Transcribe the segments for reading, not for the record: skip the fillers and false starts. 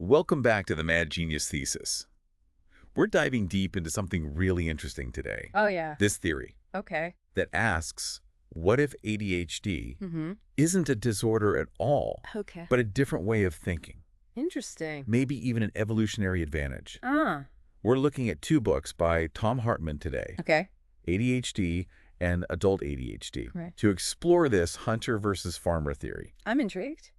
Welcome back to the Mad Genius Thesis. We're diving deep into something really interesting today. Oh, yeah. This theory Okay. that asks, what if ADHD isn't a disorder at all, Okay. but a different way of thinking? Interesting. Maybe even an evolutionary advantage. Ah. We're looking at 2 books by Thom Hartmann today, Okay. ADHD and Adult ADHD, Right. to explore this hunter versus farmer theory. I'm intrigued.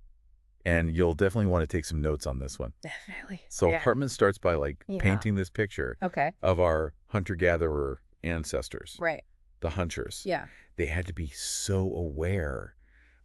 And you'll definitely want to take some notes on this one. Definitely. So Yeah. Hartmann starts by Yeah. painting this picture Okay. of our hunter-gatherer ancestors, Right. the hunters. Yeah. They had to be so aware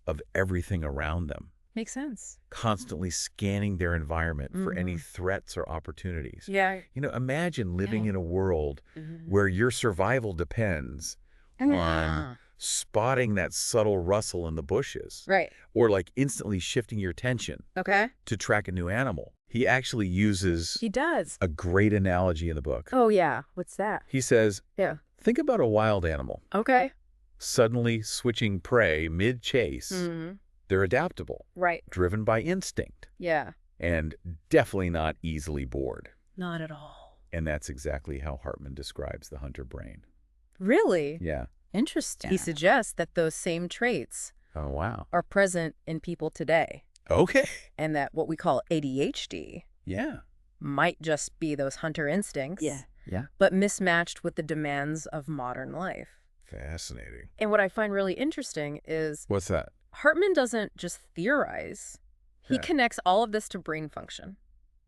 of everything around them, Makes sense. constantly scanning their environment for any threats or opportunities. Yeah. You know, imagine living in a world Mhm. where your survival depends on spotting that subtle rustle in the bushes, Right. or like instantly shifting your attention Okay. to track a new animal. He actually uses He does. a great analogy in the book. Oh, yeah. What's that? He says, Yeah. think about a wild animal Okay. suddenly switching prey mid-chase. Mm-hmm. They're adaptable, Right. driven by instinct, Yeah. and definitely not easily bored. Not at all. And that's exactly how Hartmann describes the hunter brain. Really? Yeah. Interesting. He suggests that those same traits Oh, wow. are present in people today, Okay. and that what we call ADHD Yeah. might just be those hunter instincts, Yeah. but mismatched with the demands of modern life. Fascinating. And what I find really interesting is What's that? Hartmann doesn't just theorize. He Yeah. connects all of this to brain function.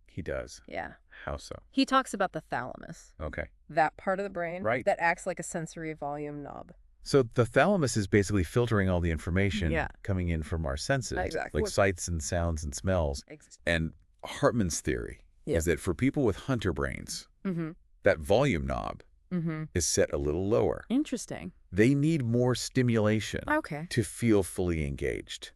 He does. Yeah. How so? He talks about the thalamus, Okay. that part of the brain Right. that acts like a sensory volume knob. So the thalamus is basically filtering all the information Yeah. coming in from our senses, Exactly. like sights and sounds and smells. And Hartmann's theory is that for people with hunter brains, Mm-hmm. that volume knob Mm-hmm. is set a little lower. Interesting. They need more stimulation Okay. to feel fully engaged.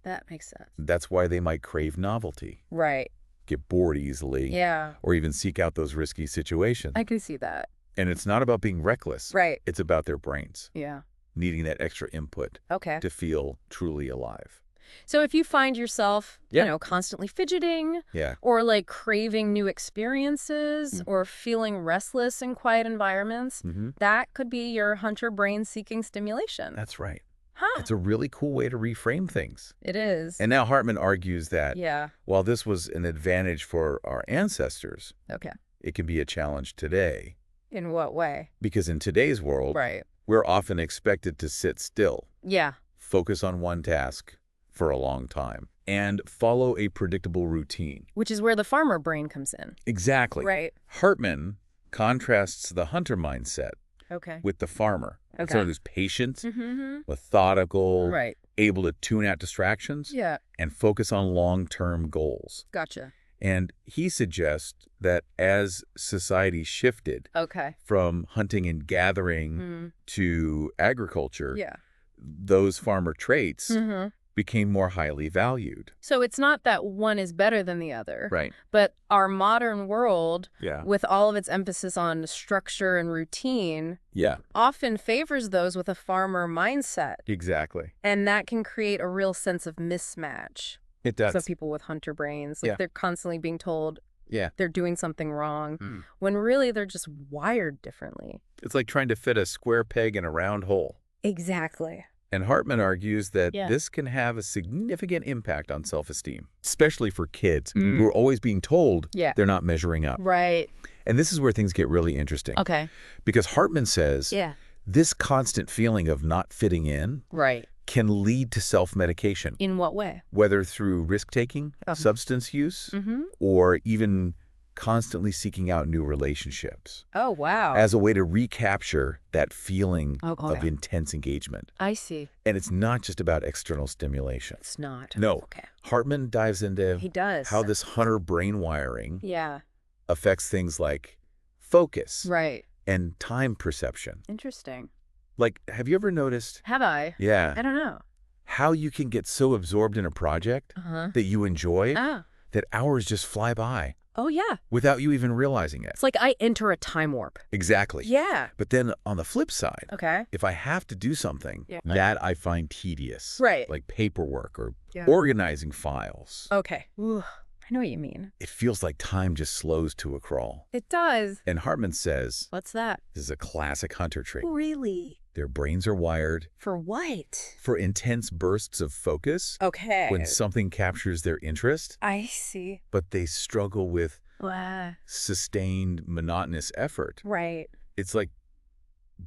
That makes sense. That's why they might crave novelty, Right. get bored easily, Yeah. or even seek out those risky situations. I can see that. And it's not about being reckless. Right. It's about their brains Yeah. needing that extra input Okay. to feel truly alive. So if you find yourself, Yeah. constantly fidgeting Yeah. or like craving new experiences or feeling restless in quiet environments, that could be your hunter brain seeking stimulation. That's right. Huh. It's a really cool way to reframe things. It is. And now Hartmann argues that Yeah. while this was an advantage for our ancestors, Okay. it can be a challenge today. In what way? Because in today's world, Right. we're often expected to sit still, Yeah. focus on one task for a long time, and follow a predictable routine. Which is where the farmer brain comes in. Exactly. Right. Hartmann contrasts the hunter mindset Okay. with the farmer. Okay. Someone who's patient, Mm-hmm. methodical, Right. able to tune out distractions, Yeah. and focus on long-term goals. Gotcha. And he suggests that as society shifted Okay. from hunting and gathering Mm. to agriculture, Yeah. those farmer traits Mm-hmm. became more highly valued. So it's not that one is better than the other. Right. But our modern world, Yeah. with all of its emphasis on structure and routine, Yeah, often favors those with a farmer mindset. exactly. And that can create a real sense of mismatch. It does. Some people with hunter brains, like Yeah. they're constantly being told Yeah. they're doing something wrong, Mm. when really they're just wired differently. It's like trying to fit a square peg in a round hole. Exactly. And Hartmann argues that Yeah. this can have a significant impact on self-esteem, especially for kids who are always being told Yeah. they're not measuring up. Right. And this is where things get really interesting. Okay. Because Hartmann says Yeah. this constant feeling of not fitting in Right. can lead to self-medication, In what way? whether through risk-taking, substance use, Mm-hmm. or even constantly seeking out new relationships Oh, wow. as a way to recapture that feeling of Okay. intense engagement. I see. And it's not just about external stimulation. It's not. No. Okay. Hartmann dives into He does. how this hunter brain wiring Yeah. affects things like focus Right. and time perception. Interesting. Like, have you ever noticed, Have I? yeah, I don't know. how you can get so absorbed in a project Uh-huh. that you enjoy Ah. that hours just fly by Oh, yeah. without you even realizing it? It's like I enter a time warp. Exactly. Yeah. But then on the flip side, Okay. if I have to do something Yeah. that I find tedious, Right. like paperwork or Yeah. organizing files, Okay. Ooh, I know what you mean. It feels like time just slows to a crawl. It does. And Hartmann says, What's that? this is a classic hunter trait. Really? Their brains are wired For what? for intense bursts of focus Okay. when something captures their interest, I see. but they struggle with Wow. sustained, monotonous effort. Right. It's like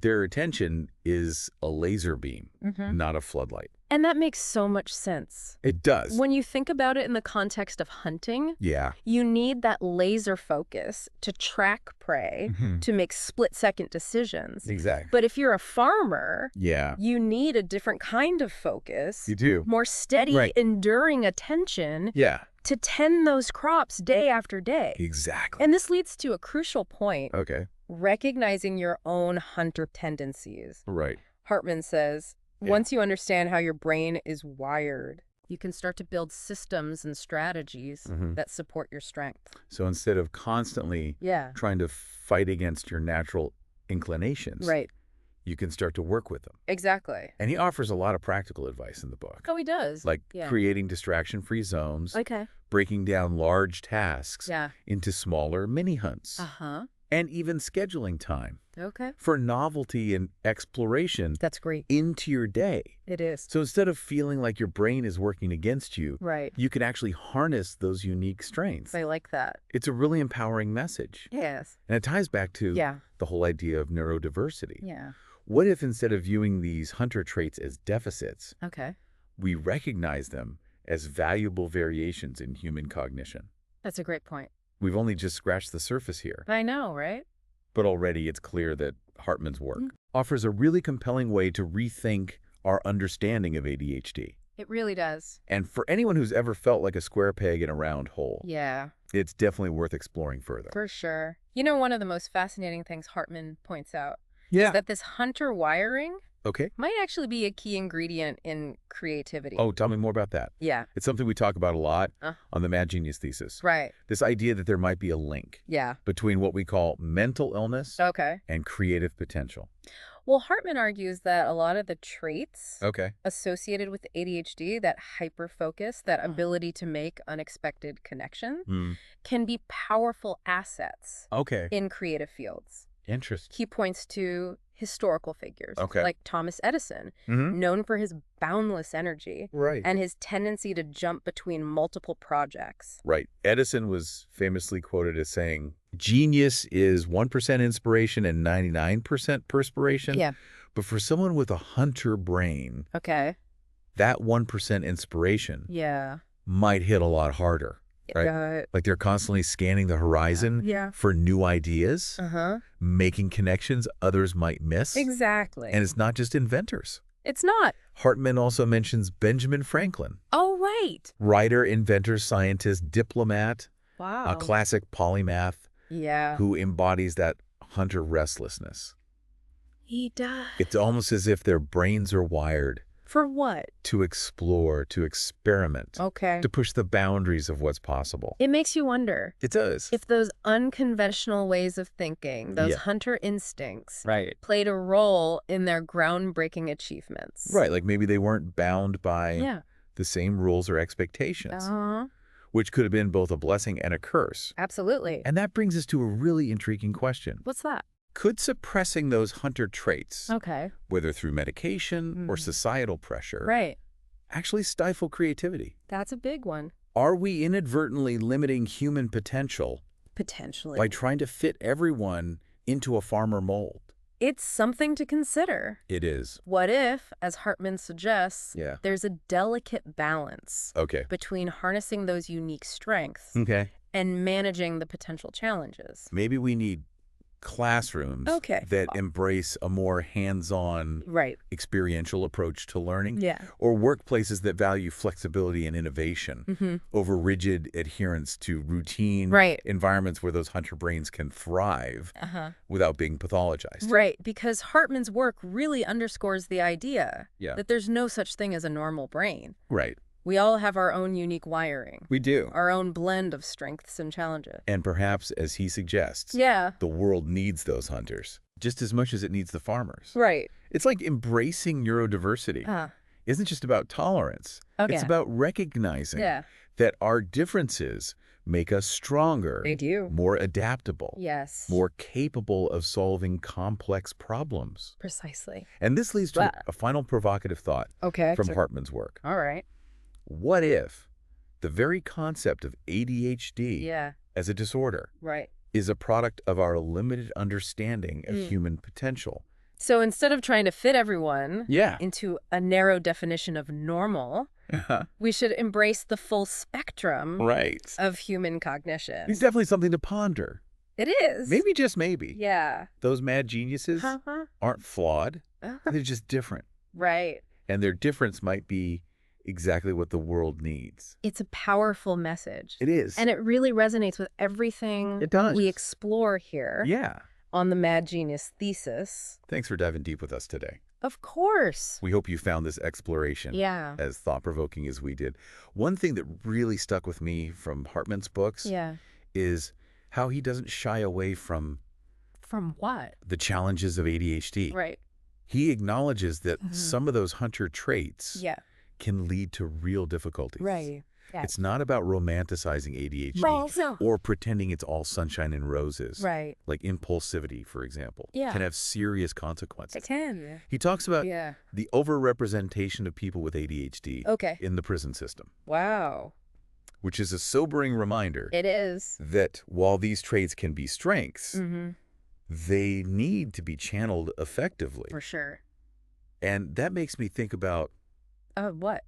their attention is a laser beam, not a floodlight. And that makes so much sense. It does. When you think about it in the context of hunting, Yeah. you need that laser focus to track prey, to make split-second decisions. Exactly. But if you're a farmer, Yeah. you need a different kind of focus. You do. More steady, Right. enduring attention Yeah. to tend those crops day after day. Exactly. And this leads to a crucial point, Okay. recognizing your own hunter tendencies. Right. Hartmann says, Yeah. once you understand how your brain is wired, you can start to build systems and strategies that support your strength. So instead of constantly trying to fight against your natural inclinations, Right. you can start to work with them. Exactly. And he offers a lot of practical advice in the book, Oh, he does. like creating distraction-free zones, Okay. breaking down large tasks into smaller mini-hunts, Uh-huh. and even scheduling time Okay. for novelty and exploration That's great. into your day. It is. So instead of feeling like your brain is working against you, Right. you can actually harness those unique strengths. I like that. It's a really empowering message. Yes. And it ties back to Yeah. the whole idea of neurodiversity. Yeah. What if instead of viewing these hunter traits as deficits, Okay. we recognize them as valuable variations in human cognition? That's a great point. We've only just scratched the surface here, I know, right? but already it's clear that Hartmann's work offers a really compelling way to rethink our understanding of ADHD. It really does. And for anyone who's ever felt like a square peg in a round hole, Yeah, it's definitely worth exploring further. for sure. You know, one of the most fascinating things Hartmann points out Yeah. is that this hunter wiring Okay. might actually be a key ingredient in creativity. Oh, tell me more about that. Yeah. It's something we talk about a lot on the Mad Genius Thesis. Right. This idea that there might be a link Yeah. between what we call mental illness Okay. and creative potential. Well, Hartmann argues that a lot of the traits Okay. associated with ADHD, that hyperfocus, that ability to make unexpected connections, can be powerful assets Okay. in creative fields. Interesting. He points to historical figures Okay. like Thomas Edison, known for his boundless energy Right. and his tendency to jump between multiple projects. Right. Edison was famously quoted as saying, genius is 1% inspiration and 99% perspiration. Yeah. But for someone with a hunter brain, Okay. that 1% inspiration Yeah. might hit a lot harder. Right? Like they're constantly scanning the horizon for new ideas, making connections others might miss. Exactly. And it's not just inventors. It's not. Hartmann also mentions Benjamin Franklin. Oh, right. Writer, inventor, scientist, diplomat, Wow. a classic polymath who embodies that hunter restlessness. He does. It's almost as if their brains are wired For what? to explore, to experiment, Okay. to push the boundaries of what's possible. It makes you wonder It does. if those unconventional ways of thinking, those hunter instincts, Right. played a role in their groundbreaking achievements. Right, like maybe they weren't bound by Yeah. the same rules or expectations, Uh-huh. which could have been both a blessing and a curse. Absolutely. And that brings us to a really intriguing question. What's that? Could suppressing those hunter traits, Okay. whether through medication or societal pressure, Right. actually stifle creativity? That's a big one. Are we inadvertently limiting human potential Potentially. by trying to fit everyone into a farmer mold? It's something to consider. It is. What if, as Hartmann suggests, Yeah. there's a delicate balance Okay. between harnessing those unique strengths Okay. and managing the potential challenges? Maybe we need classrooms that embrace a more hands-on, experiential approach to learning, or workplaces that value flexibility and innovation over rigid adherence to routine environments where those hunter brains can thrive without being pathologized. Right, because Hartmann's work really underscores the idea that there's no such thing as a normal brain. Right. We all have our own unique wiring. We do. Our own blend of strengths and challenges. And perhaps, as he suggests, the world needs those hunters just as much as it needs the farmers. Right. It's like embracing neurodiversity. Isn't just about tolerance. It's about recognizing that our differences make us stronger. They do. More adaptable. Yes. More capable of solving complex problems. Precisely. And this leads to a final provocative thought from Hartmann's work. All right. What if the very concept of ADHD as a disorder is a product of our limited understanding of human potential? So instead of trying to fit everyone into a narrow definition of normal, we should embrace the full spectrum of human cognition. It's definitely something to ponder. It is. Maybe, just maybe. Yeah. Those mad geniuses aren't flawed. They're just different. Right. And their difference might be exactly what the world needs. It's a powerful message. It is. And it really resonates with everything we explore here. Yeah. On the Mad Genius Thesis. Thanks for diving deep with us today. Of course. We hope you found this exploration as thought-provoking as we did. One thing that really stuck with me from Hartmann's books is how he doesn't shy away from what? The challenges of ADHD. Right. He acknowledges that some of those hunter traits can lead to real difficulties. Right. Yes. It's not about romanticizing ADHD or pretending it's all sunshine and roses. Right. Like impulsivity, for example, can have serious consequences. It can. He talks about the overrepresentation of people with ADHD in the prison system. Wow. Which is a sobering reminder. It is. That while these traits can be strengths, they need to be channeled effectively. For sure. And that makes me think about what?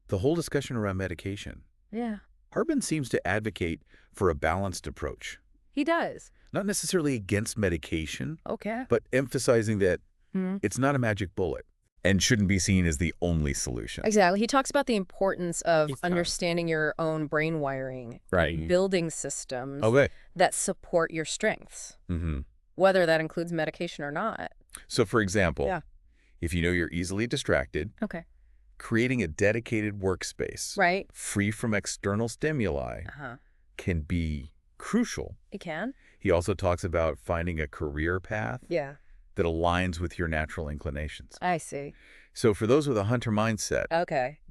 The whole discussion around medication. Yeah. Hartmann seems to advocate for a balanced approach. He does. Not necessarily against medication, Okay. but emphasizing that it's not a magic bullet and shouldn't be seen as the only solution. Exactly. He talks about the importance of understanding your own brain wiring, building systems that support your strengths, whether that includes medication or not. So, for example, if you know you're easily distracted, creating a dedicated workspace free from external stimuli can be crucial. It can. He also talks about finding a career path that aligns with your natural inclinations. I see. So for those with a hunter mindset,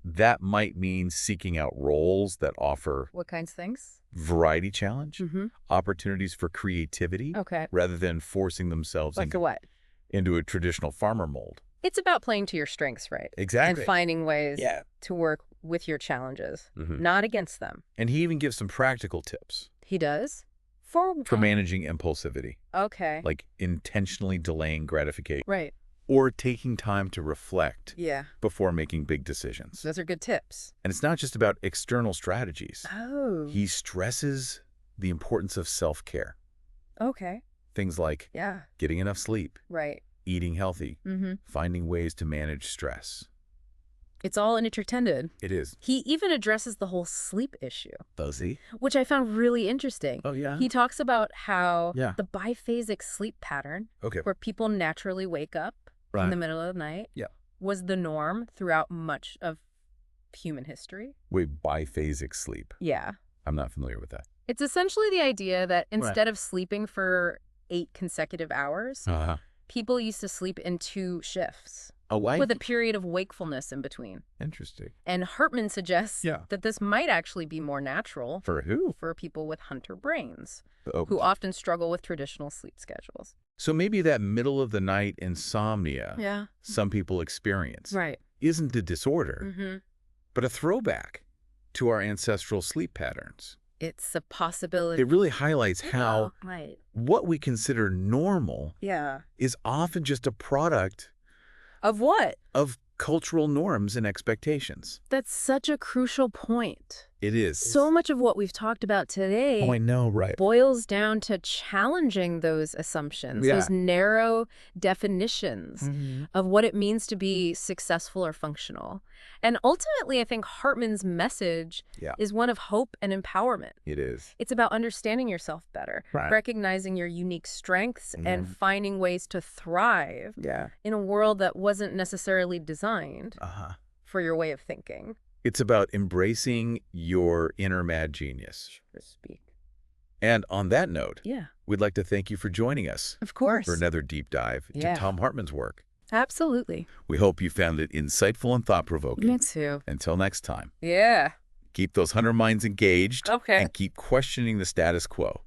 that might mean seeking out roles that offer what kinds of things? Variety challenge, opportunities for creativity, rather than forcing themselves into a traditional farmer mold. It's about playing to your strengths, right? Exactly. And finding ways to work with your challenges, not against them. And he even gives some practical tips. He does? For managing impulsivity. Okay. Like intentionally delaying gratification. Right. Or taking time to reflect before making big decisions. Those are good tips. And it's not just about external strategies. Oh. He stresses the importance of self-care. Okay. Things like getting enough sleep. Right. Eating healthy, finding ways to manage stress. It's all intertended. It is. He even addresses the whole sleep issue. Does he? Which I found really interesting. Oh, yeah? He talks about how the biphasic sleep pattern, where people naturally wake up in the middle of the night, was the norm throughout much of human history. Wait, biphasic sleep? Yeah. I'm not familiar with that. It's essentially the idea that instead of sleeping for 8 consecutive hours, people used to sleep in 2 shifts with a period of wakefulness in between. Interesting. And Hartmann suggests that this might actually be more natural. For who? For people with hunter brains, who often struggle with traditional sleep schedules. So maybe that middle of the night insomnia some people experience isn't a disorder, but a throwback to our ancestral sleep patterns. It's a possibility. It really highlights how what we consider normal is often just a product of what? Of cultural norms and expectations. That's such a crucial point. It is. So much of what we've talked about today I know, right, boils down to challenging those assumptions, those narrow definitions of what it means to be successful or functional. And ultimately, I think Hartmann's message is one of hope and empowerment. It is. It's about understanding yourself better, recognizing your unique strengths, and finding ways to thrive in a world that wasn't necessarily designed for your way of thinking. It's about embracing your inner mad genius. So to speak. And on that note, we'd like to thank you for joining us. Of course. For another deep dive into Thom Hartmann's work. Absolutely. We hope you found it insightful and thought-provoking. Me too. Until next time. Yeah. Keep those hunter minds engaged and keep questioning the status quo.